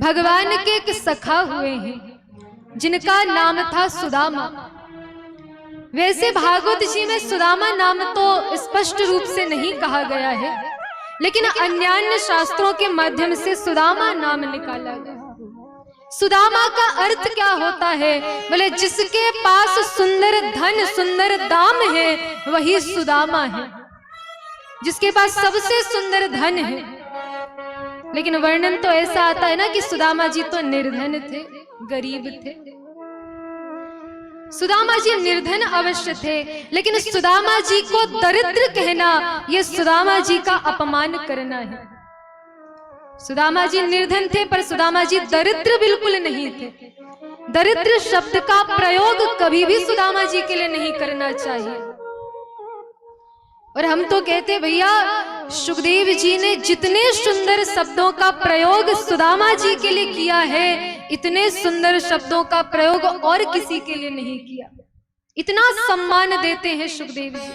भगवान के एक सखा हुए हैं जिनका नाम था सुदामा। वैसे भागवत जी में सुदामा नाम तो स्पष्ट रूप से नहीं कहा गया है, लेकिन अन्यान्य शास्त्रों के माध्यम से सुदामा नाम निकाला गया। सुदामा का अर्थ क्या होता है? बोले जिसके पास सुंदर धन सुंदर दाम है वही सुदामा है, जिसके पास सबसे सुंदर धन है। लेकिन वर्णन तो ऐसा आता है ना कि सुदामा जी तो निर्धन थे, गरीब थे। सुदामा जी निर्धन अवश्य थे, लेकिन सुदामा जी को दरिद्र कहना यह सुदामा जी का अपमान करना है। सुदामा जी निर्धन थे पर सुदामा जी दरिद्र बिल्कुल नहीं थे। दरिद्र शब्द का प्रयोग कभी भी सुदामा जी के लिए नहीं करना चाहिए। और हम तो कहते भैया सुखदेव जी ने जितने सुंदर शब्दों का प्रयोग सुदामा जी के लिए किया है, इतने सुंदर शब्दों का प्रयोग और किसी के लिए नहीं किया। इतना सम्मान देते हैं सुखदेव जी।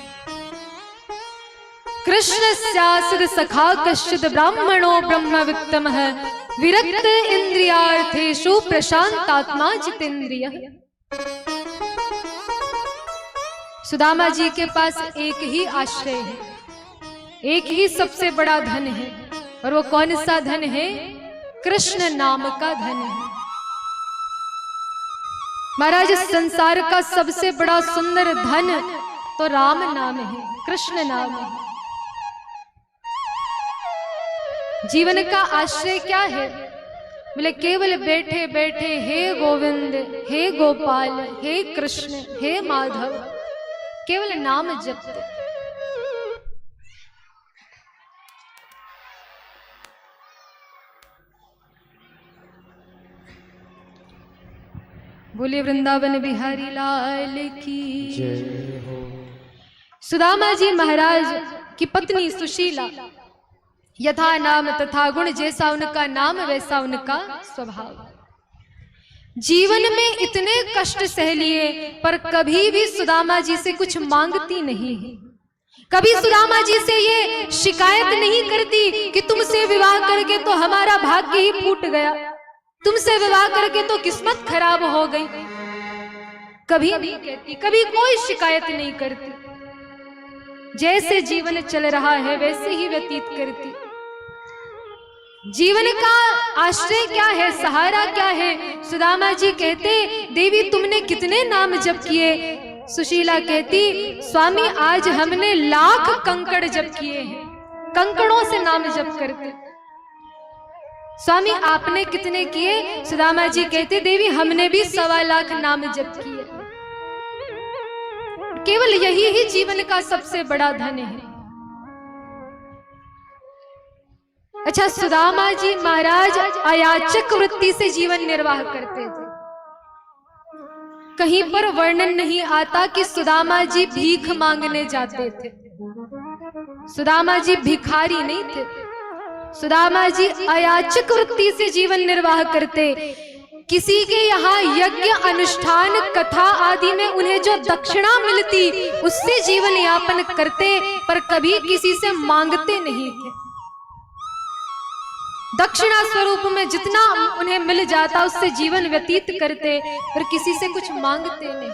कृष्ण स्यासिद सखा कश्चिद ब्राह्मणो ब्रह्मवित्तम है विरक्त इंद्रियार्थेषु प्रशांतात्मा जितेंद्रियः। सुदामा जी के पास एक ही आश्रय है, एक ही सबसे बड़ा धन है, और वो कौन सा धन है? कृष्ण नाम का धन है। महाराज संसार का सबसे बड़ा सुंदर धन तो राम नाम है, कृष्ण नाम है। जीवन का आश्रय क्या है? बोले केवल बैठे बैठे हे गोविंद हे गोपाल हे कृष्ण हे माधव, केवल नाम जपते। बोले वृंदावन बिहारी लाल की जय हो। सुदामा जी महाराज की पत्नी सुशीला, यथा नाम तथा गुण, जैसा उनका नाम वैसा उनका स्वभाव। जीवन में इतने कष्ट सह लिए पर कभी भी सुदामा जी से कुछ मांगती नहीं है। कभी सुदामा जी से ये शिकायत नहीं करती कि तुमसे विवाह करके तो हमारा भाग्य ही फूट गया, तुमसे विवाह करके तो किस्मत खराब हो गई। कभी नहीं कहती, कभी कोई शिकायत नहीं करती। जैसे जीवन चल रहा है वैसे ही व्यतीत करती। जीवन का आश्रय क्या है, सहारा क्या है? सुदामा जी कहते देवी तुमने कितने नाम जप किए? सुशीला कहती स्वामी आज हमने 1,00,000 कंकड़ जप किए हैं, कंकड़ों से नाम जप करते। स्वामी आपने कितने किए? सुदामा जी कहते देवी हमने भी 1,25,000 नाम जप किए। केवल यही ही जीवन का सबसे बड़ा धन है। अच्छा, सुदामा जी महाराज अयाचक वृत्ति से जीवन निर्वाह करते थे। कहीं पर वर्णन नहीं आता कि सुदामा जी भीख मांगने जाते थे। सुदामा जी भिखारी नहीं थे। सुदामा जी अयाचक वृत्ति से जीवन निर्वाह करते। किसी के यहाँ यज्ञ अनुष्ठान कथा आदि में उन्हें जो दक्षिणा मिलती उससे जीवन यापन करते, पर कभी किसी से मांगते नहीं थे। दक्षिणा स्वरूप में जितना उन्हें मिल जाता उससे जीवन व्यतीत करते, पर किसी से कुछ मांगते नहीं।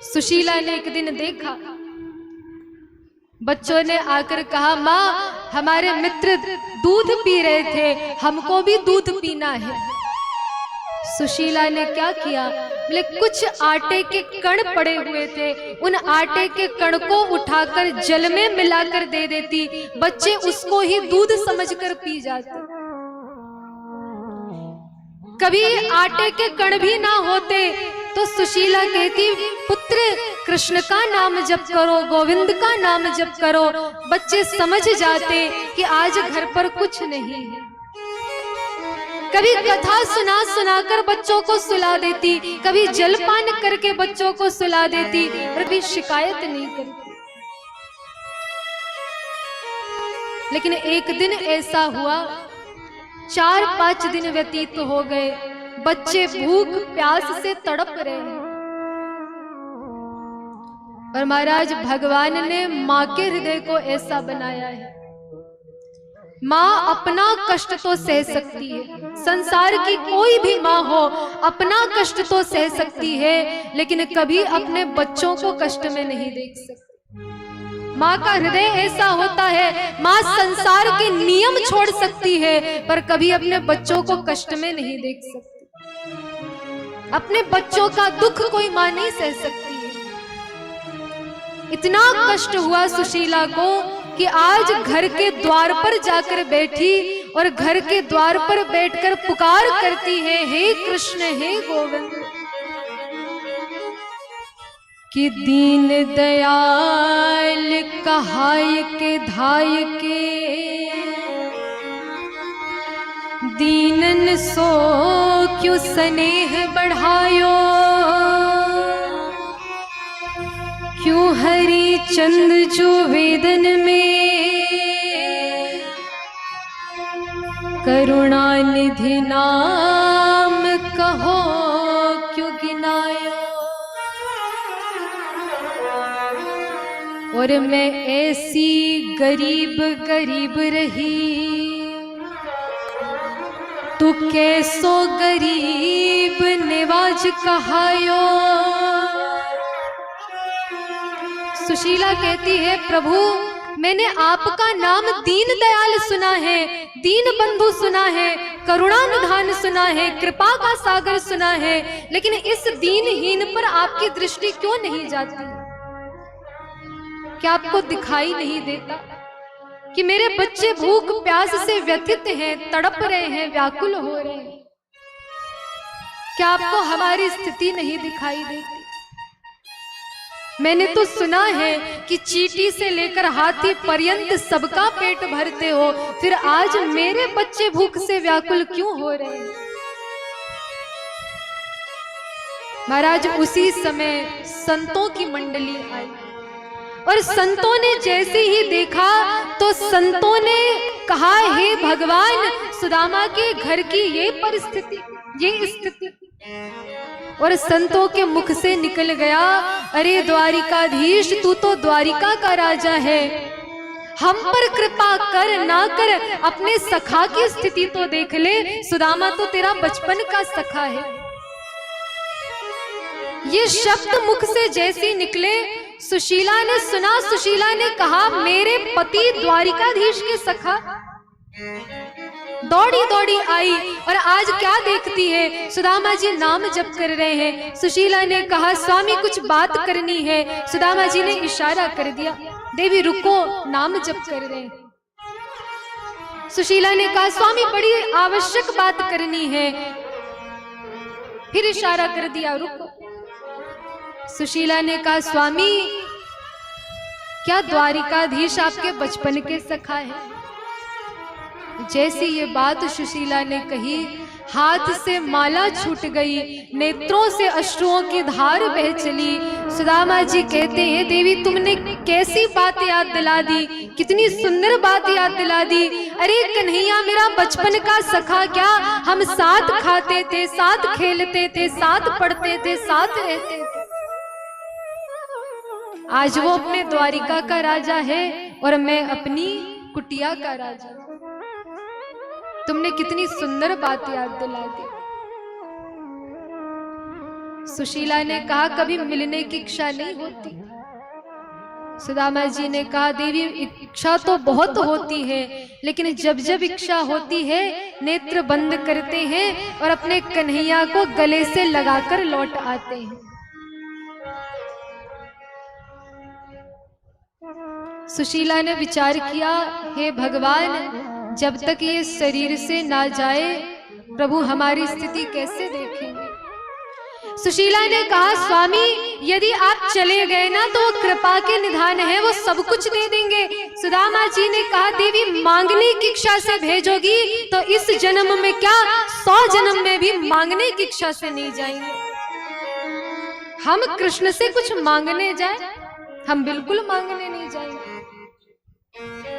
सुशीला ने एक दिन देखा, बच्चों ने आकर कहा माँ हमारे मित्र दूध पी रहे थे, हमको भी दूध पीना है। सुशीला ने क्या किया? बोले कुछ आटे के कण पड़े हुए थे, उन आटे के कण को उठाकर जल में मिलाकर दे देती, बच्चे उसको ही दूध समझकर पी जाते। कभी आटे के कण भी ना होते तो सुशीला कहती पुत्र कृष्ण का नाम जप करो, गोविंद का नाम जप करो। बच्चे समझ जाते कि आज घर पर कुछ नहीं है। कभी कथा सुना सुनाकर बच्चों को सुला देती, कभी जलपान करके बच्चों को सुला देती, पर भी शिकायत नहीं करती। लेकिन एक दिन ऐसा हुआ, 4-5 दिन व्यतीत हो गए, बच्चे भूख प्यास से तड़प रहे हैं। और महाराज भगवान ने मां के हृदय को ऐसा बनाया है माँ अपना कष्ट तो सह सकती है, संसार की कोई भी माँ हो अपना कष्ट तो सह सकती है, लेकिन कभी अपने बच्चों को कष्ट में नहीं देख सकती। माँ का हृदय ऐसा होता है, माँ संसार के नियम छोड़ सकती है पर कभी अपने बच्चों को कष्ट में नहीं देख सकती। अपने बच्चों का दुख कोई माँ नहीं सह सकती है। इतना कष्ट हुआ सुशीला को कि आज घर के द्वार पर जाकर बैठी और घर के द्वार पर बैठकर पुकार करती है, हे कृष्ण हे गोविंद, कि दीन दयाल कहाय के धाय के, दीनन सो क्यों स्नेह बढ़ायो, क्यों हरि चंद जो वेदन में, करुणा निधि नाम कहो क्यों गिनायो। और मैं ऐसी गरीब गरीब रही, तू कैसो गरीब निवाज कहायो। सुशीला कहती है, प्रभु मैंने आपका नाम दीन दयाल सुना है, दीन बंधु सुना है, करुणा निधान सुना है, कृपा का सागर सुना है, लेकिन इस दीनहीन पर आपकी दृष्टि क्यों नहीं जाती? क्या आपको दिखाई नहीं देता कि मेरे बच्चे भूख प्यास से व्यथित हैं, तड़प रहे हैं, व्याकुल हो रहे हैं? क्या आपको हमारी स्थिति नहीं दिखाई देती? मैंने तो सुना है कि चींटी से लेकर हाथी पर्यंत सबका पेट भरते हो, फिर आज मेरे बच्चे भूख से व्याकुल क्यों हो रहे हैं? महाराज उसी समय संतों की मंडली आई और संतों ने जैसे ही देखा तो संतों ने कहा, हे भगवान, सुदामा के घर की ये परिस्थिति, ये स्थिति। और संतों के मुख से निकल गया, अरे द्वारिकाधीश, तू तो द्वारिका का राजा है, हम पर कृपा कर ना कर, अपने सखा की स्थिति तो देख ले, सुदामा तो तेरा बचपन का सखा है। ये शब्द मुख से जैसे निकले, सुशीला ने सुना, सुशीला ने कहा, मेरे पति द्वारिकाधीश के सखा। दौड़ी दौड़ी आई और आज क्या देखती है, सुदामा जी नाम जप कर रहे हैं। सुशीला ने कहा, स्वामी कुछ बात करनी है। सुदामा जी ने इशारा कर दिया, देवी रुको, नाम जप कर रहे हैं। सुशीला ने कहा, स्वामी बड़ी आवश्यक बात करनी है। फिर इशारा कर दिया, रुको। सुशीला ने कहा, स्वामी क्या द्वारिकाधीश आपके बचपन के सखा है? जैसी ये बात सुशीला ने कही, हाथ से माला छूट गई, नेत्रों से अश्रुओं की धार बह चली। सुदामा जी कहते हैं, देवी तुमने कैसी बात याद दिला दी, कितनी सुंदर बात याद दिला दी। अरे कन्हैया मेरा बचपन का सखा, क्या हम साथ खाते थे, साथ खेलते थे, साथ पढ़ते थे, साथ रहते थे। आज वो अपने द्वारिका का राजा है और मैं अपनी कुटिया का राजा। तुमने कितनी सुंदर बात याद दिला दी। सुशीला ने कहा, कभी मिलने की इच्छा नहीं होती? सुदामा जी ने कहा, देवी इच्छा तो बहुत होती है, लेकिन जब जब इच्छा होती है नेत्र बंद करते हैं और अपने कन्हैया को गले से लगाकर लौट आते हैं। सुशीला ने विचार किया, हे भगवान, जब तक ये शरीर से ना जाए प्रभु हमारी स्थिति कैसे देखेंगे? सुशीला ने कहा, स्वामी यदि आप चले गए ना तो कृपा के निधान है, वो सब कुछ दे देंगे। सुदामा जी ने कहा, देवी मांगने की इच्छा से भेजोगी तो इस जन्म में क्या 100 जन्म में भी मांगने की इच्छा से नहीं जाएंगे। हम कृष्ण से कुछ मांगने जाए, हम बिल्कुल मांगने नहीं जाएंगे।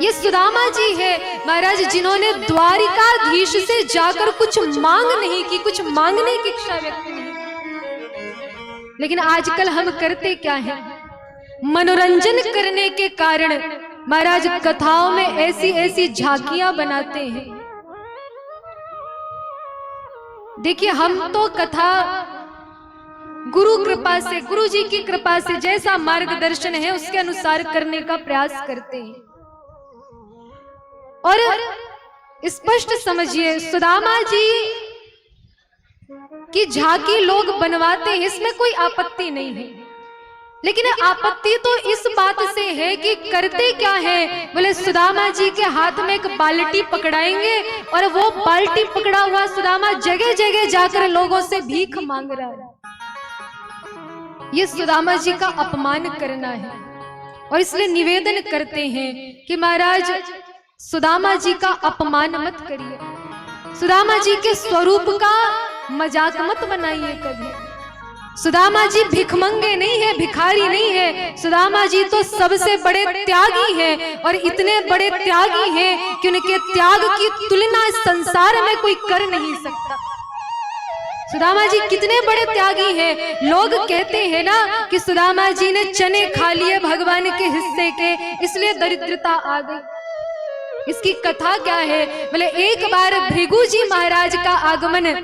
ये सुदामा जी है महाराज, जिन्होंने द्वारिकाधीश से जाकर कुछ मांग नहीं की, कुछ मांगने की इच्छा व्यक्त नहीं। लेकिन आजकल हम करते क्या हैं? मनोरंजन करने के कारण महाराज कथाओं में ऐसी ऐसी झांकियां बनाते हैं। देखिए, हम तो कथा गुरु कृपा से, गुरु जी की कृपा से जैसा मार्गदर्शन है उसके अनुसार करने का प्रयास करते हैं। और स्पष्ट समझिए, सुदामा जी की झांकी लोग बनवाते हैं, इसमें कोई आपत्ति नहीं है। लेकिन आपत्ति तो इस बात से है कि करते क्या है। बोले सुदामा जी के हाथ में एक बाल्टी पकड़ाएंगे और वो बाल्टी पकड़ा हुआ सुदामा जगह जगह जाकर लोगों से भीख मांग रहा है। ये सुदामा जी का अपमान करना है। और इसलिए निवेदन करते हैं कि महाराज सुदामा जी का अपमान मत करिए, सुदामा जी के स्वरूप का मजाक मत बनाइए कभी। सुदामा जी भिखमंगे नहीं है, भिखारी नहीं है। सुदामा जी तो सबसे बड़े त्यागी हैं और इतने बड़े त्यागी हैं कि उनके त्याग की तुलना इस संसार में कोई कर नहीं सकता। सुदामा जी कितने बड़े त्यागी हैं। लोग कहते हैं ना कि सुदामा जी ने चने खा लिए भगवान के हिस्से के, इसलिए दरिद्रता आ गई। इसकी कथा क्या है? बोले एक बार भृगु जी महाराज का आगमन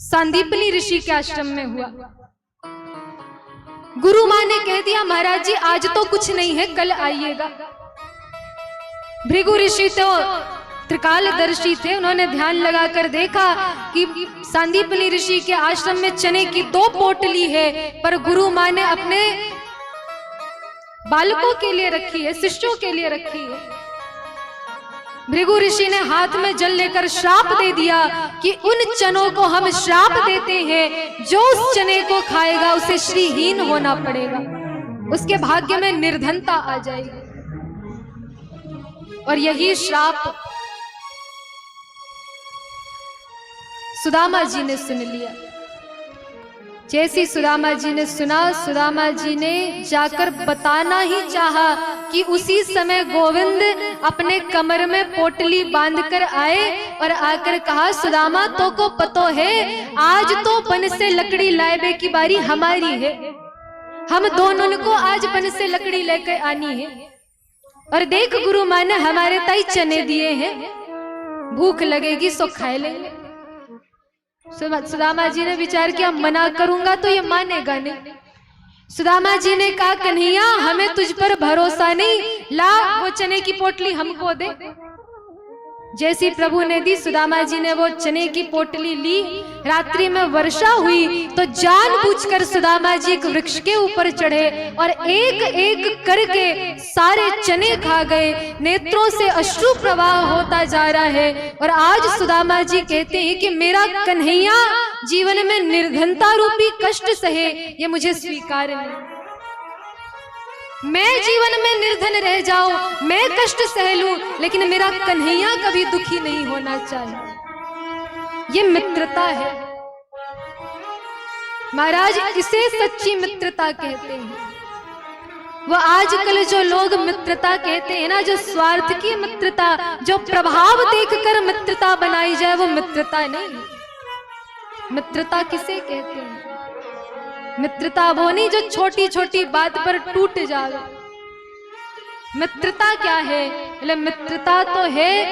सांदीपनी ऋषि के आश्रम में हुआ। गुरु माँ ने कह दिया महाराज जी आज तो कुछ नहीं है, कल आइएगा। भृगु ऋषि तो त्रिकालदर्शी थे, उन्होंने ध्यान लगाकर देखा कि सांदीपनी ऋषि के आश्रम में चने की 2 पोटली है, पर गुरु माँ ने अपने बालकों के लिए रखी है, शिष्यों के लिए रखी है। भृगु ऋषि ने हाथ में जल लेकर श्राप दे दिया कि उन चनों को हम श्राप देते हैं, जो उस चने को खाएगा उसे श्रीहीन होना पड़ेगा, उसके भाग्य में निर्धनता आ जाएगी। और यही श्राप सुदामा जी ने सुन लिया। जैसी सुदामा जी ने सुना, सुदामा जी ने जाकर बताना ही चाहा कि उसी समय गोविंद अपने कमर में पोटली बांधकर आए और आकर कहा सुदामा तो को पतो है आज तो वन से लकड़ी लाए की बारी हमारी है, हम दोनों को आज वन से लकड़ी लेकर आनी है। और देख गुरु माँ ने हमारे ताई चने दिए हैं, भूख लगेगी सो खाए लेंगे। सुदामा जी ने विचार किया मना करूंगा तो ये मानेगा नहीं। सुदामा जी ने कहा कन्हैया हमें तुझ पर भरोसा नहीं, ला वो चने की पोटली हमको दे। जैसी प्रभु ने दी, सुदामा जी ने वो चने की पोटली ली। रात्रि में वर्षा हुई तो जानबूझकर सुदामा जी एक वृक्ष के ऊपर चढ़े और एक एक करके सारे चने खा गए। नेत्रों से अश्रु प्रवाह होता जा रहा है। और आज सुदामा जी कहते हैं कि मेरा कन्हैया जीवन में निर्धनता रूपी कष्ट सहे, ये मुझे स्वीकार नहीं। मैं जीवन में निर्धन रह जाऊं, मैं कष्ट सह लूं, लेकिन मेरा कन्हैया कभी दुखी नहीं होना चाहिए। ये मित्रता है महाराज, इसे सच्ची मित्रता कहते हैं। वो आजकल जो लोग मित्रता कहते हैं ना, जो स्वार्थ की मित्रता, जो प्रभाव देखकर मित्रता बनाई जाए, वो मित्रता नहीं। मित्रता किसे कहते हैं? मित्रता वो नहीं जो छोटी छोटी बात पर टूट जाए। मित्रता क्या है? मतलब मित्रता तो है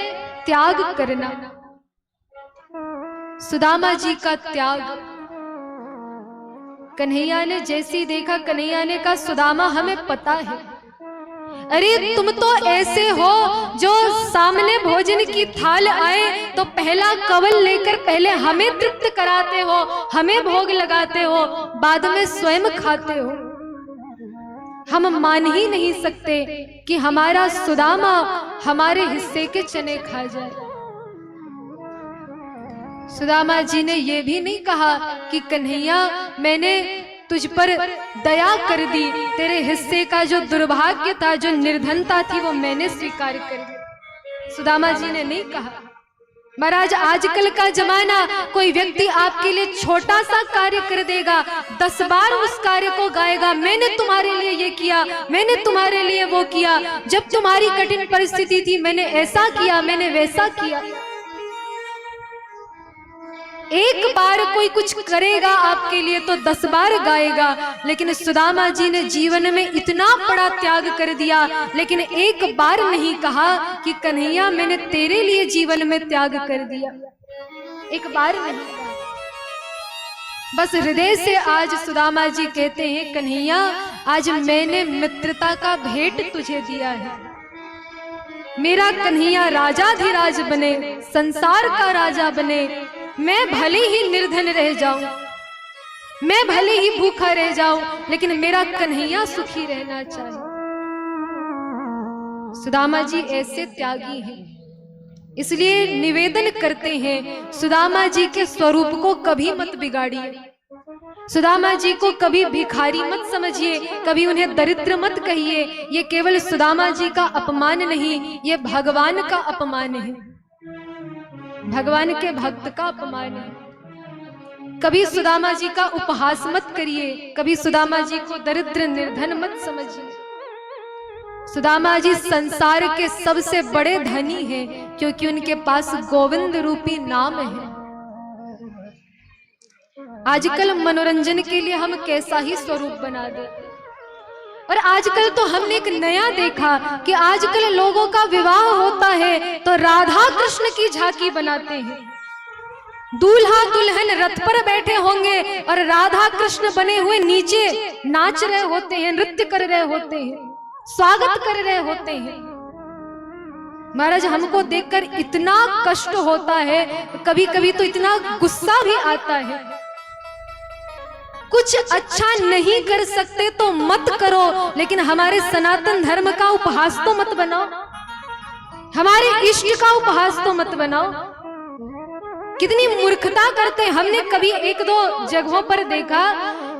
त्याग करना। सुदामा जी का त्याग कन्हैया ने जैसे देखा, कन्हैया ने कहा सुदामा हमें पता है, अरे तुम तो ऐसे हो जो सामने भोजन की थाल आए तो पहला कवल लेकर पहले हमें तृप्त कराते हो, हमें भोग लगाते हो, बाद में स्वयं खाते हो। हम मान ही नहीं सकते कि हमारा सुदामा हमारे हिस्से के चने खा जाए। सुदामा जी ने यह भी नहीं कहा कि कन्हैया मैंने तुझ पर दया कर दी, तेरे हिस्से का जो दुर्भाग्य था, जो निर्धनता थी, वो मैंने स्वीकार कर दी। सुदामा जी ने नहीं कहा। महाराज आजकल का जमाना, कोई व्यक्ति आपके लिए छोटा सा कार्य कर देगा, 10 बार उस कार्य को गाएगा, मैंने तुम्हारे लिए ये किया, मैंने तुम्हारे लिए वो किया, जब तुम्हारी कठिन परिस्थिति थी मैंने ऐसा किया, मैंने वैसा किया। एक बार कोई कुछ करेगा आपके लिए तो 10 बार गाएगा, लेकिन सुदामा जी ने जीवन में इतना बड़ा त्याग कर दिया, लेकिन एक बार नहीं कहा कि कन्हैया मैंने तेरे लिए जीवन में त्याग कर दिया। एक बार नहीं कहा, बस हृदय से आज सुदामा जी कहते हैं कन्हैया आज मैंने मित्रता का भेंट तुझे दिया है। मेरा कन्हैया राजाधिराज बने, संसार का राजा बने, मैं भले ही निर्धन रह जाऊं, मैं भले ही भूखा रह जाऊं, लेकिन मेरा कन्हैया सुखी रहना चाहिए। सुदामा जी ऐसे त्यागी हैं, इसलिए निवेदन करते हैं सुदामा जी के स्वरूप को कभी मत बिगाड़िए, सुदामा जी को कभी भिखारी मत समझिए, कभी उन्हें दरिद्र मत कहिए। ये केवल सुदामा जी का अपमान नहीं, ये भगवान का अपमान है, भगवान के भक्त का अपमान है। कभी सुदामा जी का उपहास मत करिए, कभी सुदामा जी को दरिद्र निर्धन मत समझिए। सुदामा जी संसार के सबसे बड़े धनी हैं, क्योंकि उनके पास गोविंद रूपी नाम है। आजकल मनोरंजन के लिए हम कैसा ही स्वरूप बना दे, और आजकल तो हमने एक नया देखा कि आजकल लोगों का विवाह होता है तो राधा कृष्ण की झांकी बनाते हैं। दूल्हा दुल्हन रथ पर बैठे होंगे और राधा कृष्ण बने हुए नीचे नाच रहे होते हैं, नृत्य कर रहे होते हैं, स्वागत कर रहे होते हैं। महाराज हमको देखकर इतना कष्ट होता है, कभी कभी तो इतना गुस्सा भी आता है। कुछ अच्छा नहीं कर सकते तो मत करो, लेकिन हमारे सनातन धर्म का उपहास तो मत बनाओ, हमारे इष्ट का उपहास तो मत बनाओ। कितनी मूर्खता करते हैं। हमने कभी एक दो जगहों पर देखा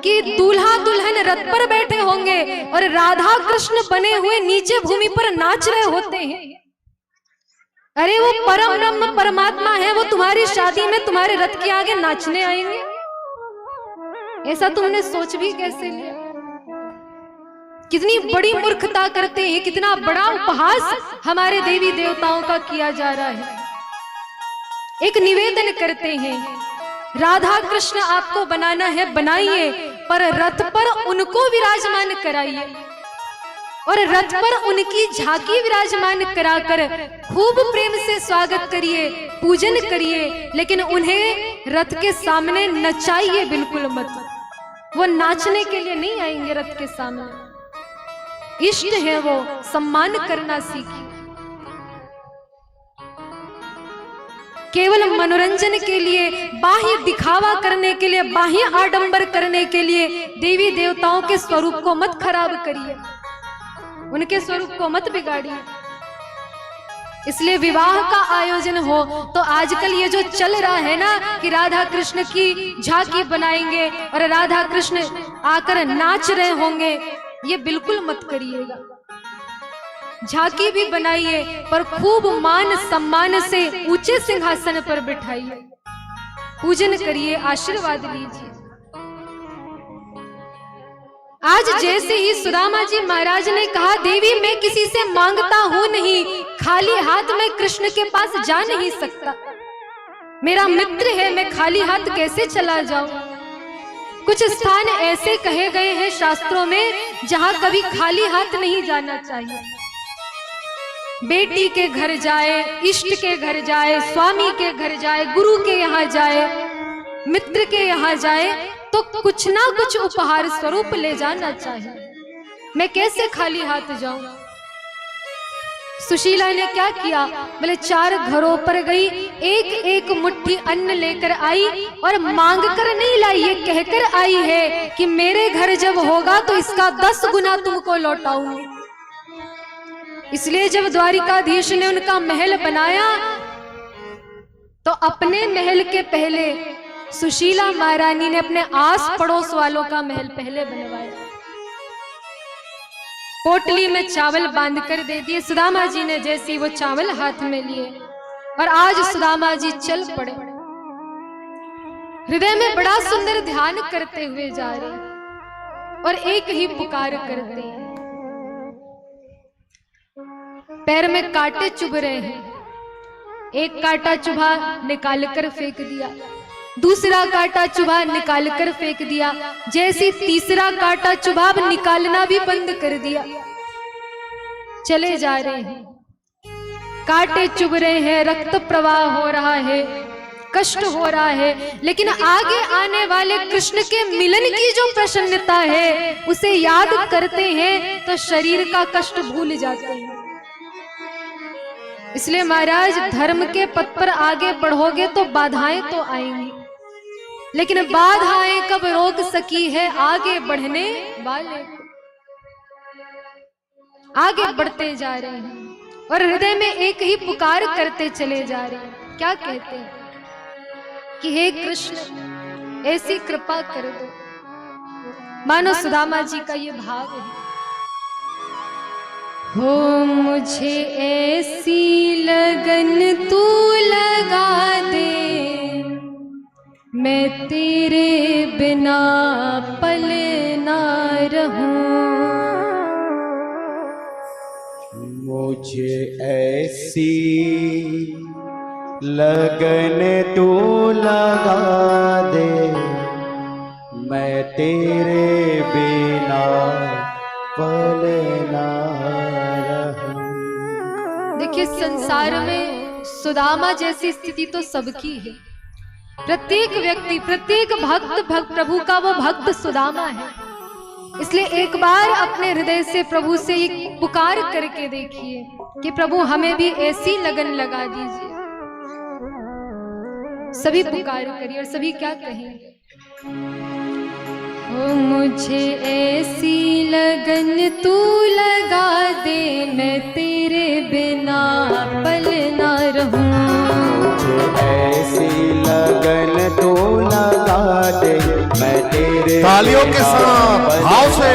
कि दूल्हा दुल्हन रथ पर बैठे होंगे और राधा कृष्ण बने हुए नीचे भूमि पर नाच रहे होते हैं। अरे वो परम ब्रह्म परमात्मा है, वो तुम्हारी शादी में तुम्हारे रथ के आगे नाचने आएंगे? ऐसा तुमने सोच भी कैसे लिया? कितनी बड़ी मूर्खता करते हैं, कितना बड़ा उपहास हमारे देवी देवताओं का किया जा रहा है। एक निवेदन करते हैं, राधा कृष्ण आपको बनाना है बनाइए, पर रथ पर उनको विराजमान कराइए और रथ पर उनकी झांकी विराजमान कराकर खूब प्रेम से स्वागत करिए, पूजन करिए, लेकिन उन्हें रथ के सामने नचाइए बिल्कुल मत। वो नाचने के लिए नहीं आएंगे रथ के सामने। इष्ट है वो, सम्मान करना सीखिए। केवल मनोरंजन के लिए, बाह्य दिखावा करने के लिए, बाह्य आडंबर करने के लिए देवी देवताओं के स्वरूप को मत खराब करिए, उनके स्वरूप को मत बिगाड़िए। इसलिए विवाह का आयोजन हो तो आजकल ये जो चल रहा है ना कि राधा कृष्ण की झांकी बनाएंगे और राधा कृष्ण आकर नाच रहे होंगे, ये बिल्कुल मत करिएगा। झांकी भी बनाइए पर खूब मान सम्मान से ऊंचे सिंहासन पर बिठाइए, पूजन करिए, आशीर्वाद लीजिए। आज जैसे ही सुदामा जी महाराज ने कहा देवी मैं किसी से मांगता हूं नहीं, खाली हाथ में कृष्ण के पास जा नहीं सकता, मेरा मित्र है, मैं खाली हाथ कैसे चला जाऊं। कुछ स्थान ऐसे कहे गए हैं शास्त्रों में जहां कभी खाली हाथ नहीं जाना चाहिए। बेटी के घर जाए, इष्ट के घर जाए, स्वामी के घर जाए, गुरु के यहाँ जाए, मित्र के यहाँ जाए तो कुछ ना कुछ उपहार स्वरूप ले जाना चाहिए। मैं कैसे खाली हाथ जाऊं? सुशीला ने क्या किया, बोले 4 घरों पर गई, एक एक मुट्ठी अन्न लेकर आई और मांग कर नहीं लाई, ये कहकर आई है कि मेरे घर जब होगा तो इसका 10 गुना तुमको लौटाऊंगी। इसलिए जब द्वारिकाधीश ने उनका महल बनाया तो अपने महल के पहले सुशीला महारानी ने अपने आस पड़ोस वालों का महल पहले बनवाया। पोटली में चावल बांध कर दे दिए। सुदामा जी ने जैसे वो चावल हाथ में लिए और आज सुदामा जी चल पड़े, हृदय में बड़ा सुंदर ध्यान करते हुए जा रहे और एक ही पुकार करते हैं। पैर में कांटे चुभ रहे हैं, एक कांटा चुभा निकाल कर फेंक दिया, दूसरा कांटा चुभा निकाल कर फेंक दिया। जैसी तीसरा कांटा चुभा निकालना भी बंद कर दिया। चले जा रहे हैं, कांटे चुभ रहे हैं, रक्त प्रवाह हो रहा है, कष्ट हो रहा है, लेकिन आगे आने वाले कृष्ण के मिलन की जो प्रसन्नता है उसे याद करते हैं तो शरीर का कष्ट भूल जाते हैं। इसलिए महाराज, धर्म के पथ पर आगे बढ़ोगे तो बाधाएं तो आएंगी, लेकिन बाधाएं कब रोक सकी है आगे बढ़ने वाले को। आगे बढ़ते जा रहे हैं और हृदय में एक ही पुकार करते चले जा रहे हैं। क्या कहते हैं कि हे कृष्ण ऐसी कृपा कर दो। मानो सुदामा जी का ये भाव है, हो मुझे ऐसी लगन तू लगा दे, मैं तेरे बिना पल ना रहूं। मुझे ऐसी लगन तू लगा दे, मैं तेरे बिना पल ना रहूं। देखिए, संसार में सुदामा जैसी स्थिति तो सबकी है। प्रत्येक व्यक्ति, प्रत्येक भक्त प्रभु का वो भक्त सुदामा है। इसलिए एक बार अपने हृदय से प्रभु से एक पुकार करके देखिए कि प्रभु हमें भी ऐसी लगन लगा दीजिए। सभी पुकार करिए और सभी क्या कहेंगे, ओ मुझे ऐसी लगन तू लगा दे, मैं तेरे बिना पल ना रहूं। मुझे ऐसी लगन तू लगा दे, मैं तेरे तालियों के साथ भाव से।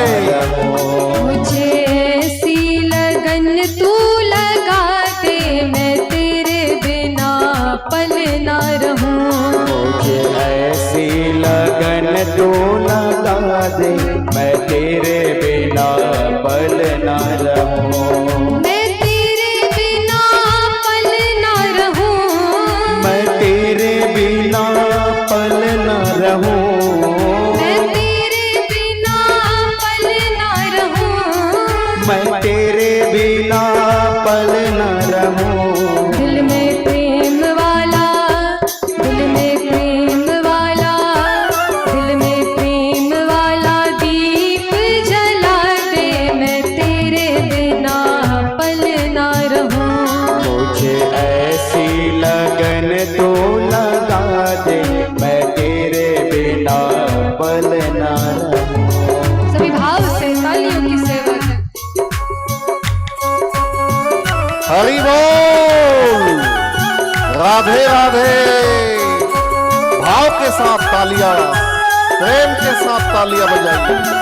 मुझे ऐसी लगन तू लगा दे, मैं तेरे बिना पल ना रहूं। मुझे ऐसी लगन तू लगा दे, मैं तेरे बिना पल ना रहूं। मैं तेरे बिना पल ना रहूं। मैं तेरे बिना पल ना रहूं। मैं तेरे बिना पल ना रहूं। मैं तेरे बिना पल ना रहूं। दिल में प्रेम वाला, दिल में प्रेम वाला, दिल में प्रेम वाला दीप जला दे, मैं तेरे बिना पल ना रहूं। मुझे ऐसी लगन तू लगा दे, मैं तेरे बिना पल ना रहूं। सभी भाव से तालियों की सेवा करें। हरि बोल, राधे राधे। भाव के साथ तालियां, प्रेम के साथ तालियां बजाइए।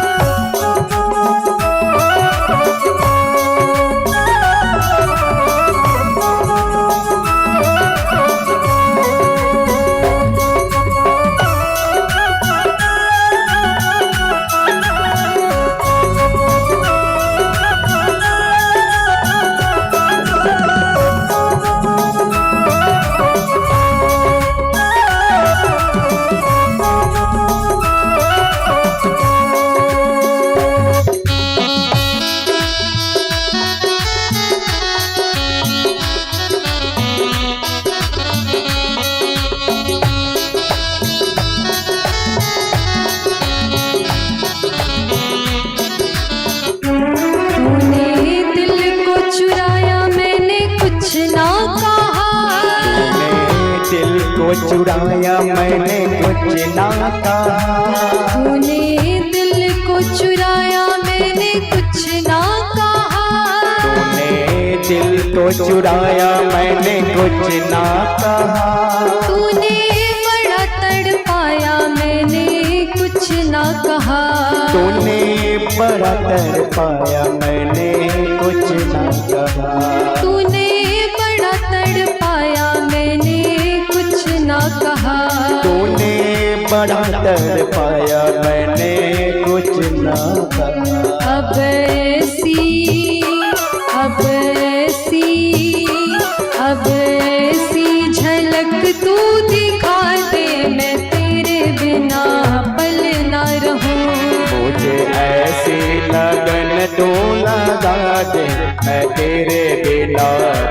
चुराया मैंने कुछ ना कहा। तूने दिल को चुराया मैंने कुछ ना कहा। तूने दिल को चुराया मैंने कुछ ना कहा। तूने बड़ा तड़पाया मैंने कुछ ना कहा। तूने बड़ा तड़पाया मैंने कुछ ना कहा। तूने बड़ा तड़पाया मैंने कुछ ना कहा। तूने बड़ा तड़पाया मैंने कुछ ना कहा। अब ऐसी झलक तू दिखा दे, मैं मैं तेरे बिना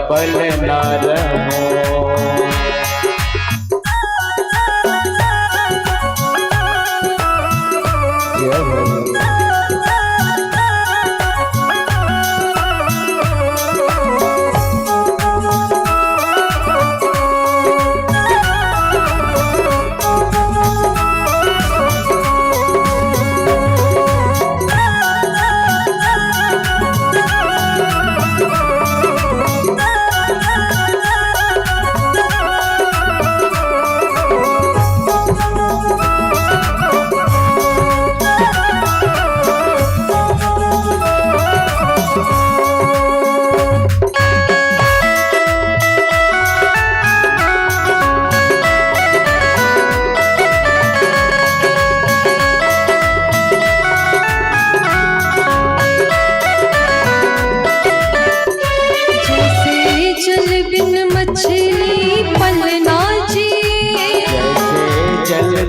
पल न रहूं।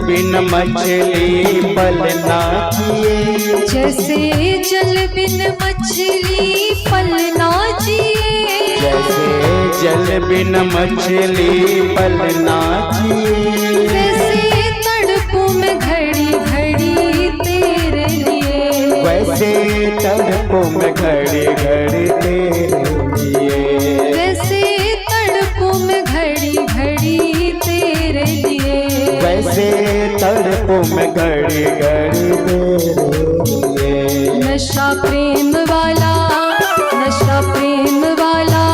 बिन मछली पल ना जिए, जैसे जल बिन मछली पल ना जिए, जैसे जल बिन मछली पल ना जिए, वैसे तड़पों में घड़ी घड़ी तेरे लिए, वैसे तड़पों में घड़ी घड़ी तेरे लिए, वैसे तड़पों में घड़ी घड़ी तेरे लिए, वैसे तड़पों में घड़ी घड़ी तेरे लिए। नशा प्रेम वाला, नशा प्रेम वाला,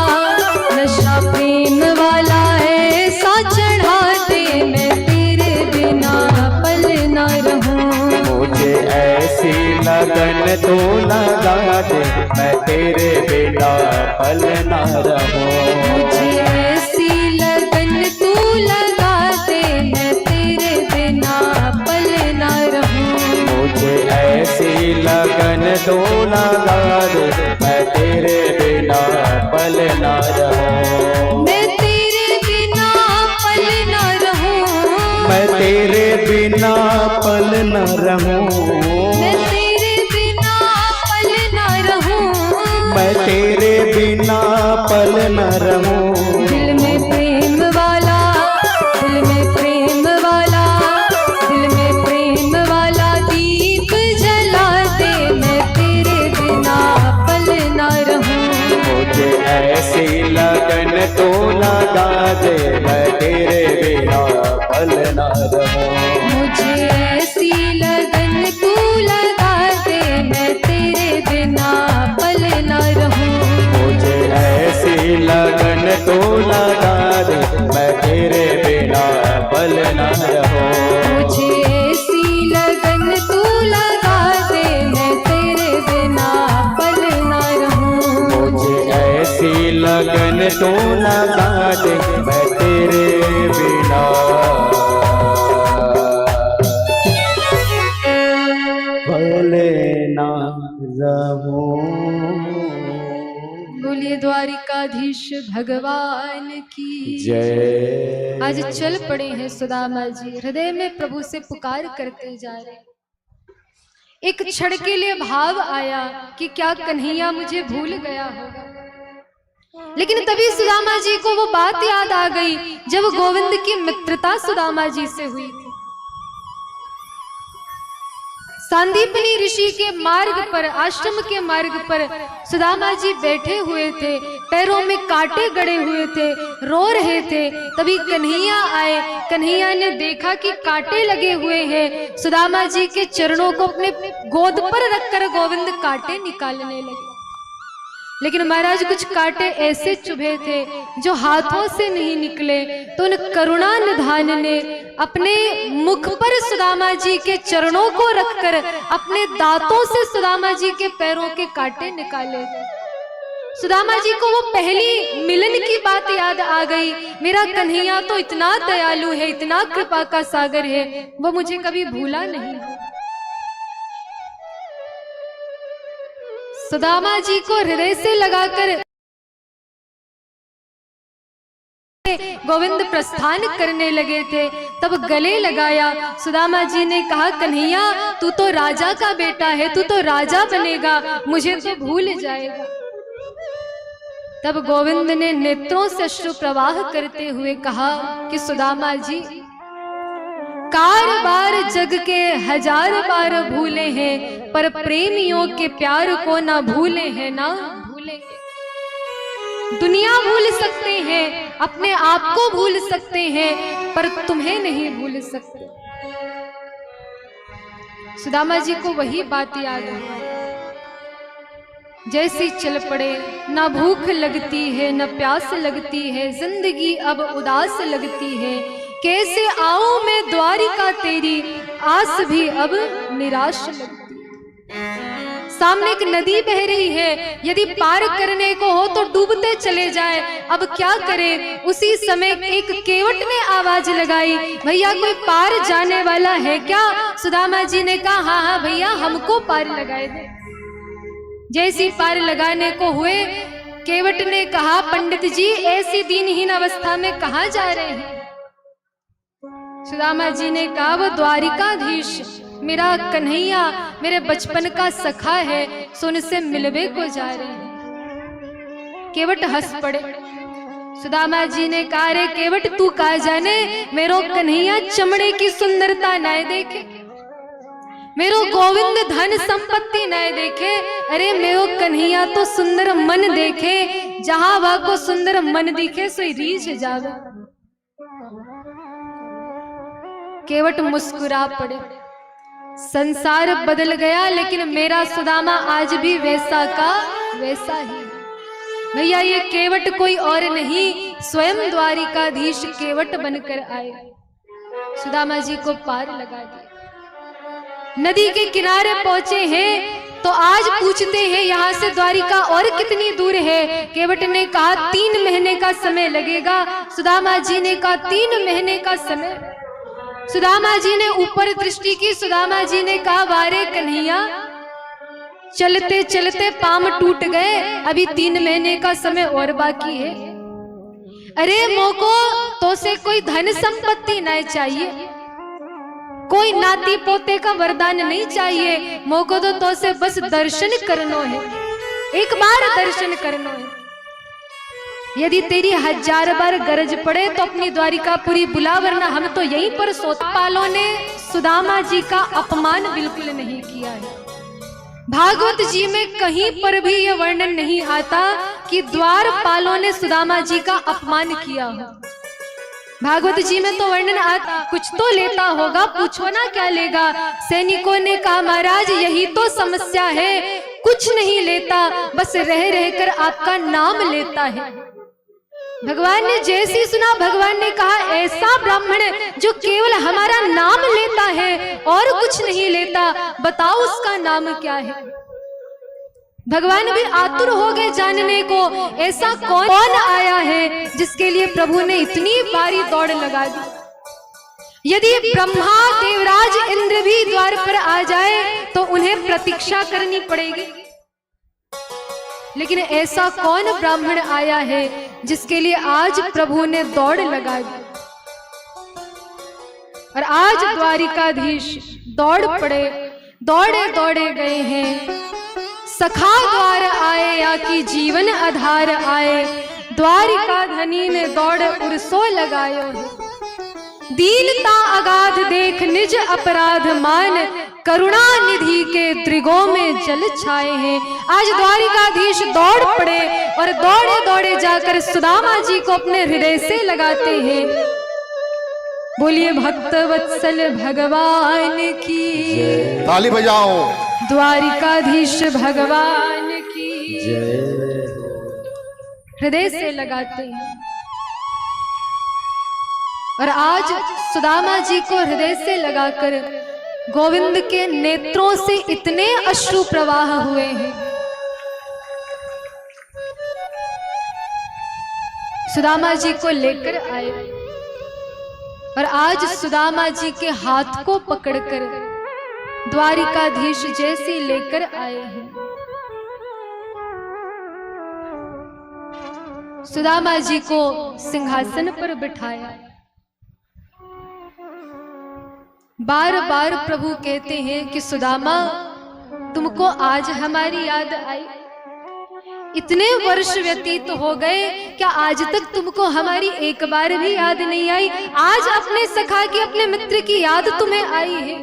नशा प्रेम वाला ऐसा चढ़ा दे मैं तेरे बिना पल न रहूं। मुझे ऐसी लगन तो लगा दे मैं तेरे बिना पल न रहूं। मुझे ऐसी लगन तू लगा दे मैं तेरे बिना पल न रहूं। मुझे ऐसी लगन तो लगा दे मैं तेरे बिना पल न रहूं। मैं तेरे बिना पल न रहूं। मैं तेरे बिना पल न रहूं। मैं तेरे बिना पल न रहूं। मैं तेरे बिना पल न रहूं। दिल में प्रेम वाला, दिल में प्रेम वाला, दिल में प्रेम वाला दीप जला दे मैं तेरे बिना पल न रहूं। मुझे ऐसी लगन तो लगा दे मैं तेरे बिना पल न रहूं। मुझे ऐसी लगन तू लगा दे मैं तेरे बिना पल न रहूं। मुझे ऐसी लगन तो लगा दे मैं तेरे बिना पल न रहूं। मुझे ऐसी लगन तू लगा दे मैं तेरे बिना पल न रहूं। मुझे ऐसी लगन तो लगा दे मैं तेरे बिना पल न रहूं। बोलिए द्वारिकाधीश भगवान की जय। आज चल पड़े हैं सुदामा जी, हृदय में प्रभु से पुकार करते जा रहे। एक क्षण के लिए भाव आया कि क्या कन्हैया मुझे भूल गया होगा, लेकिन तभी सुदामा जी को वो बात याद आ गई जब गोविंद की मित्रता सुदामा जी से हुई थी। सांदीपनी ऋषि के मार्ग पर, आश्रम के मार्ग पर सुदामा जी बैठे हुए थे, पैरों में कांटे गड़े हुए थे, रो रहे थे। तभी कन्हैया आए। कन्हैया ने देखा कि कांटे लगे हुए हैं। सुदामा जी के चरणों को अपने गोद पर रखकर गोविंद कांटे निकालने लगे। लेकिन महाराज कुछ कांटे ऐसे चुभे थे जो हाथों से नहीं निकले, तो उन करुणा निधान ने अपने मुख पर सुदामा जी के चरणों को रखकर अपने दांतों से सुदामा जी के पैरों के कांटे निकाले। सुदामा जी को वो पहली मिलन की बात याद आ गई। मेरा कन्हैया तो इतना दयालु है, इतना कृपा का सागर है, वो मुझे कभी भूला नहीं। सुदामा जी को हृदय से लगाकर गोविंद प्रस्थान करने लगे थे, तब गले लगाया। सुदामा जी ने कहा, कन्हैया तू तो राजा का बेटा है, तू तो राजा बनेगा, मुझे तो भूल जाएगा। तब गोविंद ने नेत्रों से अश्रु प्रवाह करते हुए कहा कि सुदामा जी, कार बार जग के 1000 बार भूले हैं, पर प्रेमियों के प्यार को ना भूले हैं, ना भूलेंगे। दुनिया भूल सकते हैं, अपने आप को भूल सकते हैं, पर तुम्हें नहीं भूल सकते। सुदामा जी को वही बात याद है, जैसी चल पड़े, ना भूख लगती है न प्यास लगती है, जिंदगी अब उदास लगती है, कैसे आऊं मैं द्वारिका तेरी, आस भी अब निराश लगती है। सामने एक नदी बह रही है, यदि पार करने को हो तो डूबते चले जाए, अब क्या करें। उसी समय एक केवट ने आवाज लगाई, भैया कोई पार जाने वाला है क्या? सुदामा जी ने कहा हाँ हाँ भैया, हमको पार लगाए दे। जैसी पार लगाने को हुए, केवट ने कहा पंडित जी ऐसी दीनहीन अवस्था में कहाँ जा रहे हैं? सुदामा जी ने कहा वो द्वारिकाधीश मेरा कन्हैया मेरे बचपन का सखा है, सो उनसे मिलवे को जा रहे हैं। केवट हंस पड़े। सुदामा जी ने कहा रे केवट तू कहा जाने, मेरो कन्हैया चमड़े की सुंदरता न देखे, मेरो गोविंद धन संपत्ति न देखे, अरे मेरो कन्हैया तो सुंदर मन देखे, जहां वह को सुंदर मन दिखे सोई रीझ जावे। केवट मुस्कुरा पड़े। संसार बदल गया लेकिन मेरा सुदामा आज भी वैसा का वैसा ही। भैया ये केवट कोई और नहीं, स्वयं द्वारिकाधीश केवट बनकर आए। सुदामा जी को पार लगा दिया। नदी के किनारे पहुंचे हैं तो आज पूछते हैं यहाँ से द्वारिका और कितनी दूर है? केवट ने कहा 3 महीने का समय लगेगा। सुदामा जी ने कहा 3 महीने का समय। सुदामा जी ने ऊपर दृष्टि की। सुदामा जी ने कहा वारे कन्हैया, चलते चलते पांव टूट गए, अभी 3 महीने का समय और बाकी है। अरे मोको तो से कोई धन संपत्ति नहीं चाहिए, कोई नाती पोते का वरदान नहीं चाहिए, मोको तो से बस दर्शन करनो है, एक बार दर्शन करनो है। यदि तेरी 1000 बार गरज पड़े तो अपनी द्वारिकापुरी बुला, वरना हम तो यहीं पर सोते। पालों ने सुदामा जी का अपमान बिल्कुल नहीं किया है। भागवत जी में कहीं पर भी यह वर्णन नहीं आता कि द्वारपालों ने सुदामा जी का अपमान किया हो। भागवत जी में तो वर्णन आता कुछ तो लेता होगा, पूछो ना क्या लेगा। सैनिकों ने कहा महाराज यही तो समस्या है, कुछ नहीं लेता, बस रह रहकर आपका नाम लेता है। भगवान ने जैसी सुना, भगवान ने कहा ऐसा ब्राह्मण जो केवल हमारा नाम लेता है और कुछ नहीं लेता, बताओ उसका नाम क्या है। भगवान भी आतुर हो गए जानने को ऐसा कौन आया है जिसके लिए प्रभु ने इतनी बारी दौड़ लगा दी। यदि ब्रह्मा देवराज इंद्र भी द्वार पर आ जाए तो उन्हें प्रतीक्षा करनी पड़ेगी, लेकिन ऐसा कौन ब्राह्मण आया है जिसके लिए आज प्रभु ने दौड़ लगा दी। और आज द्वारिकाधीश दौड़ पड़े, दौड़े दौड़े गए हैं। सखा द्वार आए या कि जीवन आधार आए, द्वारिका धनी ने दौड़ उर्सो लगायो है। दीनता अगाध देख निज अपराध मान, करुणा निधि के त्रिगो में जल छाए हैं। आज द्वारिकाधीश दौड़ पड़े और दौड़े दौड़े जाकर सुदामा जी को अपने हृदय से लगाते हैं। बोलिए भक्त वत्सल भगवान की, ताली बजाओ। द्वारिकाधीश भगवान की हृदय से लगाते हैं। और आज सुदामा जी को हृदय से लगाकर गोविंद के नेत्रों से इतने अश्रु प्रवाह हुए हैं। सुदामा जी को लेकर आए और आज सुदामा जी के हाथ को पकड़कर द्वारिकाधीश जैसे लेकर आए हैं। सुदामा जी को सिंहासन पर बिठाया। बार बार प्रभु कहते हैं कि सुदामा तुमको आज हमारी याद आई, इतने वर्ष व्यतीत हो गए, क्या आज तक तुमको हमारी एक बार भी याद नहीं आई? आज अपने सखा की, अपने मित्र की याद तुम्हें आई है?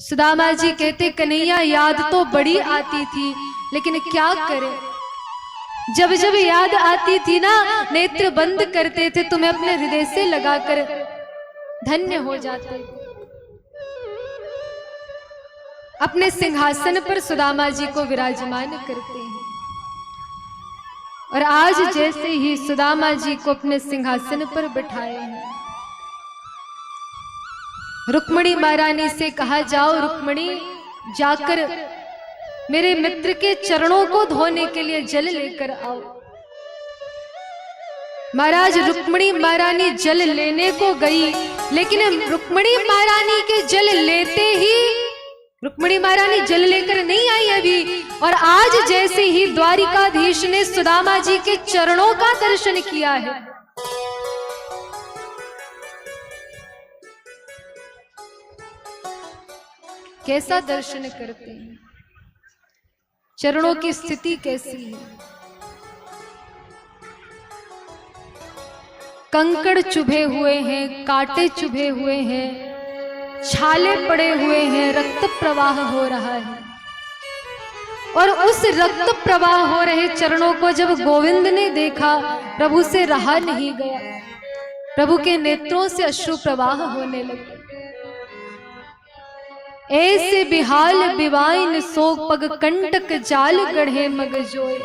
सुदामा जी कहते, कन्हैया याद तो बड़ी आती थी, लेकिन क्या करें, जब जब याद आती थी ना, नेत्र बंद करते थे, तुम्हें अपने हृदय से लगाकर धन्य हो जाते। अपने सिंहासन पर सुदामा जी को विराजमान करते हैं। और आज जैसे ही सुदामा जी को अपने सिंहासन पर बिठाए हैं, रुक्मिणी महारानी से कहा, जाओ रुक्मिणी, जाकर मेरे मित्र के चरणों को धोने के लिए जल लेकर आओ। महाराज रुक्मिणी महारानी जल लेने को गई, लेकिन रुक्मिणी महारानी के जल लेते ही रुक्मिणी महारानी जल लेकर नहीं आई अभी। और आज जैसे ही द्वारिकाधीश ने सुदामा जी के चरणों का दर्शन किया है, कैसा दर्शन करते हैं, चरणों की स्थिति कैसी है, कंकड़ चुभे हुए हैं, कांटे चुभे हुए हैं, छाले पड़े हुए हैं, रक्त प्रवाह हो रहा है। और उस रक्त प्रवाह हो रहे चरणों को जब गोविंद ने देखा, प्रभु से रहा नहीं गया, प्रभु के नेत्रों से अश्रु प्रवाह होने लगे। ऐसे बिहाल बिवाइन सो पग कंटक जाल गढ़े मगजोए,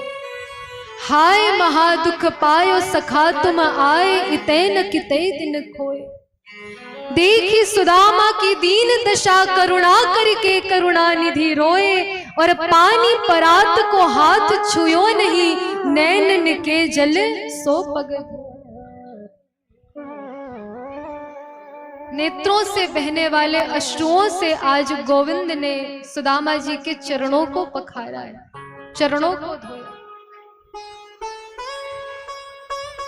हाय महादुख पायो सखा तुम आए, इते न किते दिन खोए। देखी सुदामा की दीन दशा, करुणा करके करुणा निधि रोए, और पानी परात को हाथ छुयो नहीं, नैनन के जल सो पग। नेत्रों से बहने वाले अश्रुओं से आज गोविंद ने सुदामा जी के चरणों को पखारा है, चरणों को धोया।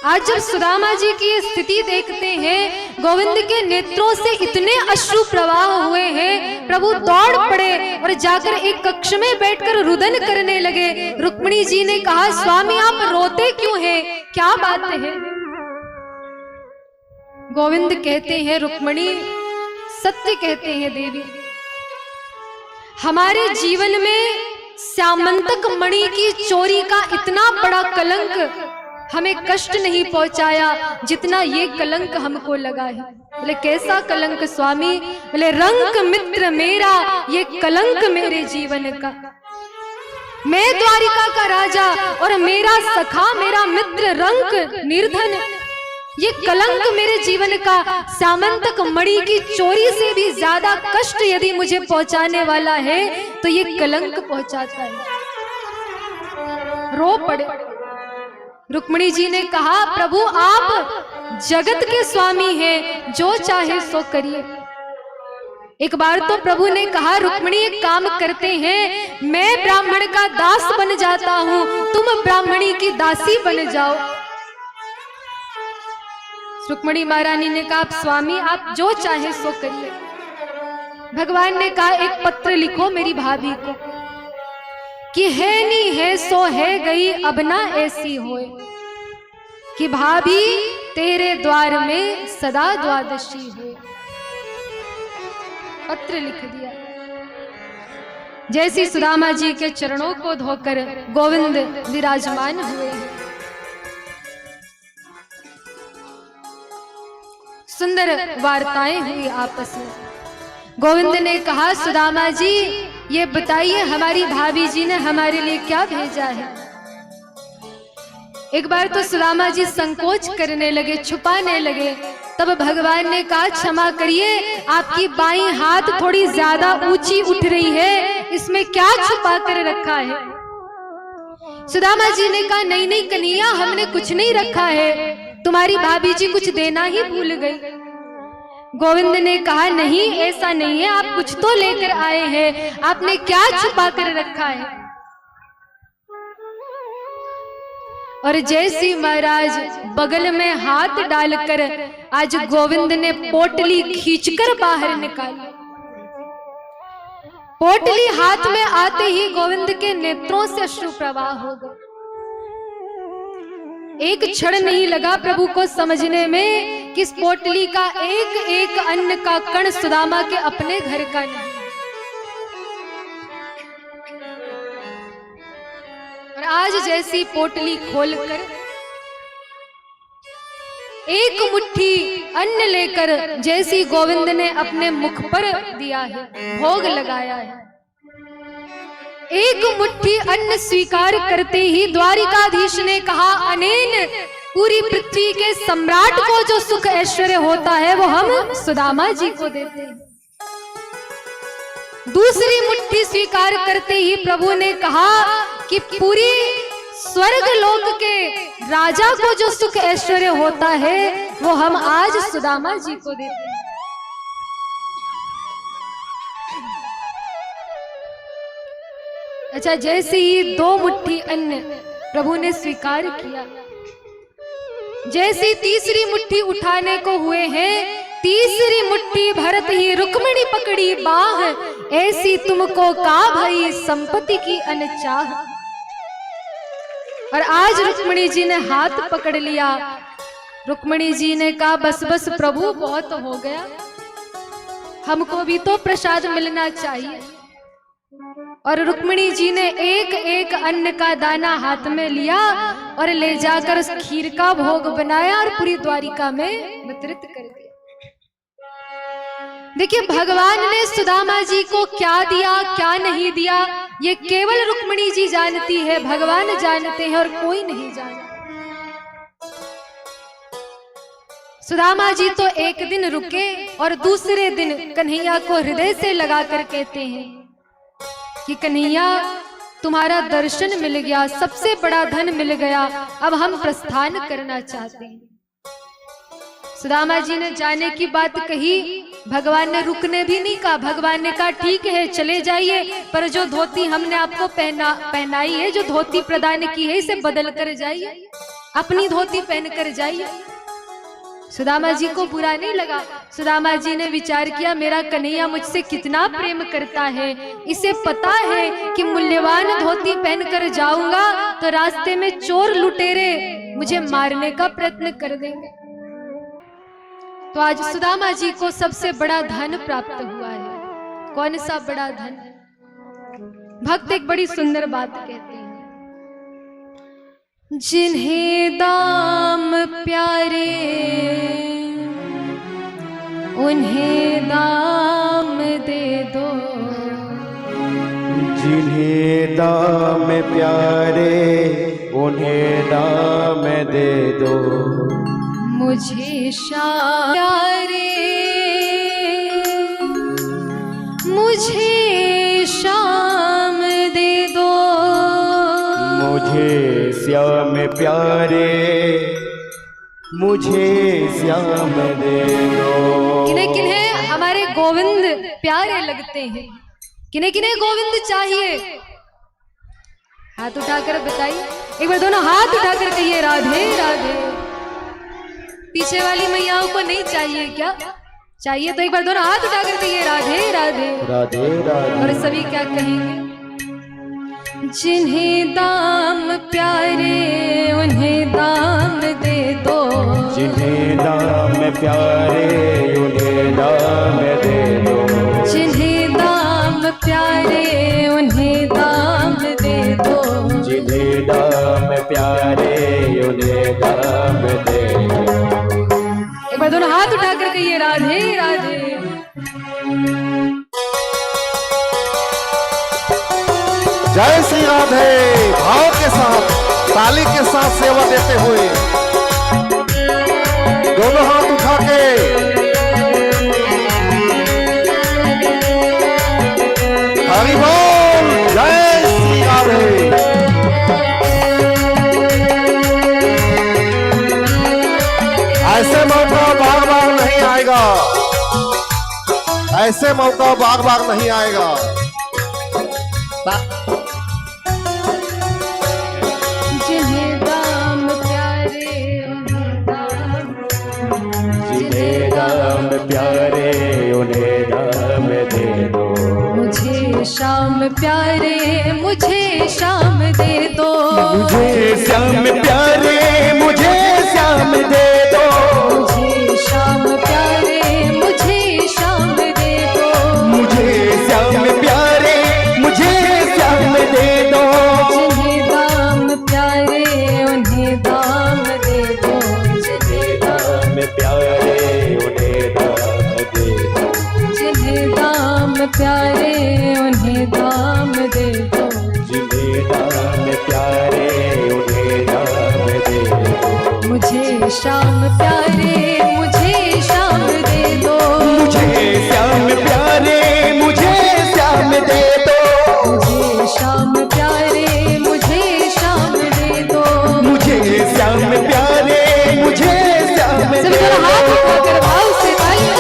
आज जब सुदामा जी की ये स्थिति देखते हैं, गोविंद के नेत्रों से इतने अश्रु प्रवाह हुए हैं, प्रभु दौड़ पड़े और जाकर एक कक्ष में बैठकर रुदन करने लगे। रुक्मिणी जी ने कहा, स्वामी आप रोते क्यों हैं, क्या बात है? गोविंद कहते हैं, रुक्मिणी सत्य कहते हैं देवी, हमारे जीवन में श्यामंतक मणि की चोरी का इतना बड़ा कलंक हमें कष्ट नहीं पहुंचाया जितना ये कलंक हमको लगा है। बोले कैसा कलंक स्वामी? बोले रंक मित्र मेरा, ये कलंक मेरे जीवन का। मैं द्वारिका का राजा और मेरा सखा मेरा मित्र रंक निर्धन, ये कलंक मेरे जीवन का श्यामंतक मणि की चोरी से भी ज्यादा कष्ट यदि मुझे पहुंचाने वाला है तो ये कलंक पहुंचाता है। रो पड़े। रुक्मिणी जी ने कहा, प्रभु आप जगत के स्वामी हैं, जो चाहे सो करिए। एक बार तो प्रभु ने कहा, रुक्मिणी एक काम करते हैं, मैं ब्राह्मण का दास बन जाता हूं, तुम ब्राह्मणी की दासी बन जाओ। रुक्मिणी महारानी ने कहा, स्वामी आप जो चाहे सो करिए। भगवान ने कहा, एक पत्र लिखो मेरी भाभी को कि है नी है सो है गई, अब ना ऐसी होए, कि भाभी तेरे द्वार में सदा द्वादशी हो। पत्र लिख दिया। जैसी सुदामा जी के चरणों को धोकर गोविंद विराजमान हुए। सुंदर वार्ताएं हुई आपस में। गोविंद ने कहा, सुदामा जी ये बताइए हमारी भाभी जी ने हमारे लिए क्या भेजा है। एक बार तो सुदामा जी संकोच करने लगे, छुपाने लगे। तब भगवान ने कहा, क्षमा करिए, आपकी बाईं हाथ थोड़ी ज्यादा ऊंची उठ रही है, इसमें क्या छुपा कर रखा है। सुदामा जी ने कहा, नहीं नहीं कन्हैया, हमने कुछ नहीं रखा है, तुम्हारी भाभी जी कुछ देना ही भूल गई। गोविंद ने कहा, नहीं ऐसा नहीं है, आप कुछ तो लेकर आए हैं, आपने क्या छुपा कर रखा है। और जैसी महाराज बगल में हाथ डालकर आज गोविंद ने पोटली खींचकर बाहर निकाली। पोटली हाथ में आते ही गोविंद के नेत्रों से अश्रु प्रवाह हो गए। एक क्षण नहीं लगा प्रभु को समझने में कि इस पोटली का एक एक अन्न का कण सुदामा के अपने घर का नहीं। और आज जैसी पोटली खोलकर एक मुट्ठी अन्न लेकर जैसी गोविंद ने अपने मुख पर दिया है, भोग लगाया है, एक मुट्ठी अन्न स्वीकार करते ही द्वारिकाधीश ने कहा, अनेन पूरी पृथ्वी के सम्राट को जो सुख ऐश्वर्य होता है वो हम सुदामा जी को देते हैं। दूसरी मुट्ठी स्वीकार करते ही प्रभु ने कहा कि पूरी स्वर्ग लोक के राजा को जो सुख ऐश्वर्य होता है वो हम आज सुदामा जी को देते हैं। अच्छा, जैसे ही 2 मुट्ठी अन्न प्रभु ने स्वीकार किया, जैसी तीसरी मुट्ठी उठाने को हुए हैं, तीसरी मुट्ठी भरत ही रुक्मिणी पकड़ी बाह, ऐसी तुमको का भई संपत्ति की अनचाह। और आज रुक्मिणी जी ने हाथ पकड़ लिया। रुक्मिणी जी ने कहा, बस बस प्रभु बहुत हो गया, हमको भी तो प्रसाद मिलना चाहिए। और रुक्मिणी जी ने एक एक अन्न का दाना हाथ में लिया और ले जाकर उस खीर का भोग बनाया और पूरी द्वारिका में वितरित कर दिया। देखिए, भगवान ने सुदामा जी को क्या दिया क्या नहीं दिया ये केवल रुक्मिणी जी जानती है, भगवान जानते हैं और कोई नहीं जानता। सुदामा जी तो एक दिन रुके और दूसरे दिन कन्हैया को हृदय से लगाकर कहते हैं कि कन्हैया तुम्हारा दर्शन मिल गया, सबसे बड़ा धन मिल गया, अब हम प्रस्थान करना चाहते हैं। सुदामा जी ने जाने की बात कही, भगवान ने रुकने भी नहीं कहा। भगवान ने कहा ठीक है चले जाइए, पर जो धोती हमने आपको पहनाई है, जो धोती प्रदान की है, इसे बदल कर जाइए, अपनी धोती पहन कर जाइए। सुदामा जी को बुरा नहीं लगा। सुदामा जी ने विचार किया, मेरा कन्हैया मुझसे कितना प्रेम करता है, इसे पता है कि मूल्यवान धोती पहनकर जाऊंगा तो रास्ते में चोर लुटेरे मुझे मारने का प्रयत्न कर देंगे। तो आज सुदामा जी को सबसे बड़ा धन प्राप्त हुआ है। कौन सा बड़ा धन? भक्त एक बड़ी सुंदर बात कहते हैं, जिन्हें दाम प्यारे उन्हें दाम दे दो, जिन्हें दाम प्यारे उन्हें दाम दे दो, मुझे श्याम प्यारे मुझे श्याम दे दो, मुझे श्याम प्यारे मुझे श्याम दे दो। किन्हें किन्हें हमारे गोविंद प्यारे लगते हैं, किन्हें किन्हें गोविंद चाहिए? हाथ उठाकर बताइए, एक बार दोनों हाथ उठाकर कहिए राधे राधे। पीछे वाली मैयाओं को नहीं चाहिए क्या? चाहिए तो एक बार दोनों हाथ उठाकर कहिए राधे राधे राधे राधे। और सभी क्या कहेंगे? जिन्हें दाम प्यारे उन्हें दाम दे दो, जिन्हें दाम प्यारे उन्हें दाम दे दो, जिन्हें दाम प्यारे उन्हें दाम दे दो, जिन्हें दाम प्यारे उन्हें दाम दे दो। एक बार दोनों हाथ उठाकर कहिए राधे राधे। जय श्री राधे। भाव के साथ ताली के साथ सेवा देते हुए दोनों हाथ उठा के हरि बोल, जय श्री राधे। ऐसे मौका बार बार नहीं आएगा, ऐसे मौका बार बार नहीं आएगा। जिन्हें दाम प्यारे उन्हें दाम, जिन्हें दाम प्यारे उन्हें दाम दे दो, मुझे श्याम प्यारे मुझे श्याम दे दो, मुझे श्याम प्यारे मुझे श्याम दे दो, मुझे श्याम प्यारे मुझे श्याम दे दो, मुझे श्याम प्यारे मुझे श्याम दे दो, जिन्हें दाम प्यारे उन्हें दाम दे दो, जिन्हें दाम प्यारे उन्हें दाम दे दो, जिन्हें दाम प्यारे उन्हें दाम दे दो, जिन्हें दाम प्यारे उन्हें दाम दे दो, मुझे श्याम प्यारे मुझे श्याम दे दो, मुझे श्याम प्यारे मुझे श्याम दे दो, मुझे श्याम प्यारे मुझे श्याम दे दो, मुझे श्याम प्यारे मुझे श्याम सभी दे जरा हाथ दो। उठाकर भाव से गाइए।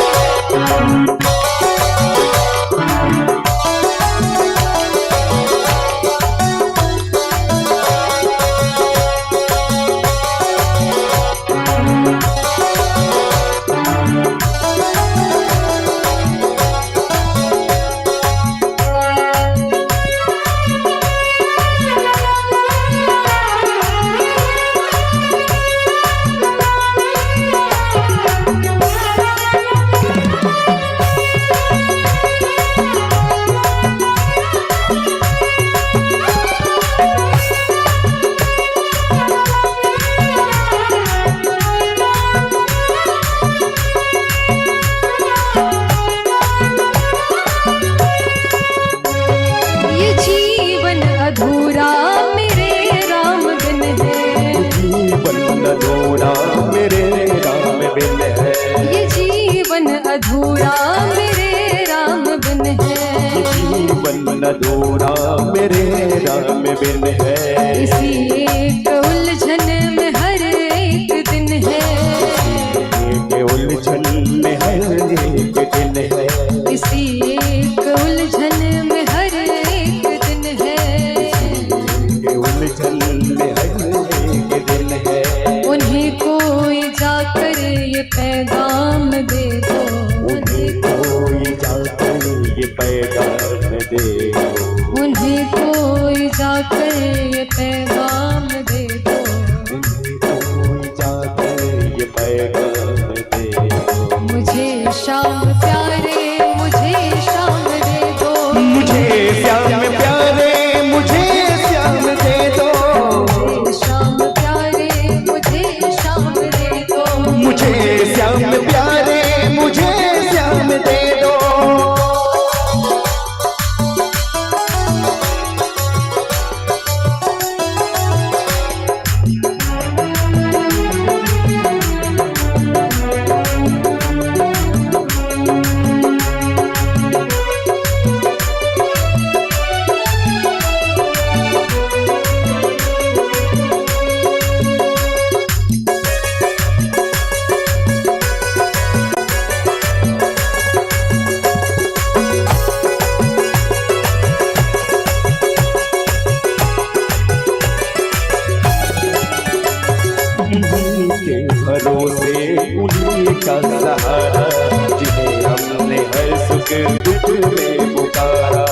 ये जीवन अधूरा मेरे राम बिन है, जीवन अधूरा मेरे राम बिन है, ये जीवन अधूरा मेरे राम बिन है, जीवन अधूरा मेरे राम बिन है, इसी एक उलझन में हर एक दिन है, ये उलझन में हर एक दिन है, इसी एक उलझन में हर एक दिन है, ये उलझन में हर एक दिन है, उन्हें कोई जाकर ये पैगाम दे दो, उन्हें कोई जाकर ये पैगाम दे दो, उन्हें कोई जाकर ये पैगाम दे दो, उन्हें कोई जाकर ये पैगाम दे दो, मुझे श्याम प्यारे मुझे श्याम दे दो, मुझे श्याम प्यारे मुझे श्याम दे दो, मुझे श्याम प्यारे मुझे श्याम दे दो, मुझे श्याम प्यारे मुझे श्याम दे दो। के भरोसे उन्हीं का सहारा, जिन्हें हमने हर सुख दुख में पुकारा,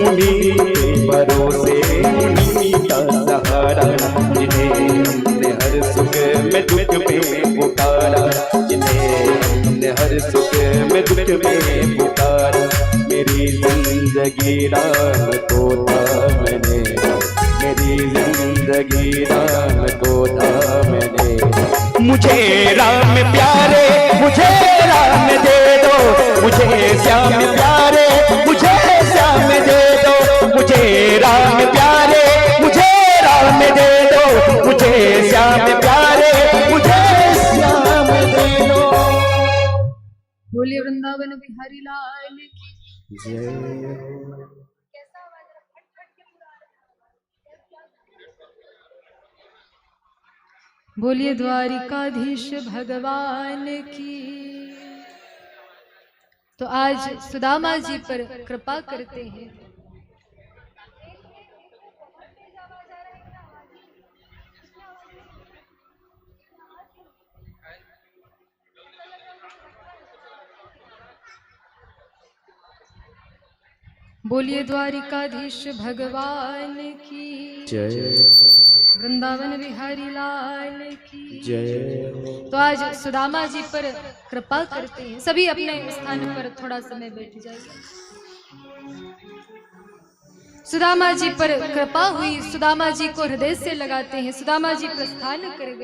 उन्हीं के भरोसे उन्हीं का सहारा, जिन्हें हमने हर सुख में दुख में पुकारा, जिन्हें हमने हर सुख में दुख में पुकारा, मेरी जिंदगी राम को था मैंने, मेरी जिंदगी राम को था मैंने, मुझे राम प्यारे मुझे राम दे दो, मुझे श्याम प्यारे मुझे श्याम दे दो, मुझे राम प्यारे मुझे राम दे दो, मुझे श्याम प्यारे मुझे श्याम दे दो। बोलिए वृंदावन बिहारी लाल की जय बोलिए द्वारिकाधीश भगवान की। तो आज सुदामा जी पर कृपा करते हैं। बोलिए द्वारिकाधीश भगवान की जय वृंदावन बिहारी लाल की जय हो। तो आज सुदामा जी पर कृपा करते हैं। सभी अपने स्थान पर थोड़ा समय बैठ जाइए। सुदामा जी पर कृपा हुई, सुदामा जी को हृदय से लगाते हैं। सुदामा जी प्रस्थान कर गए।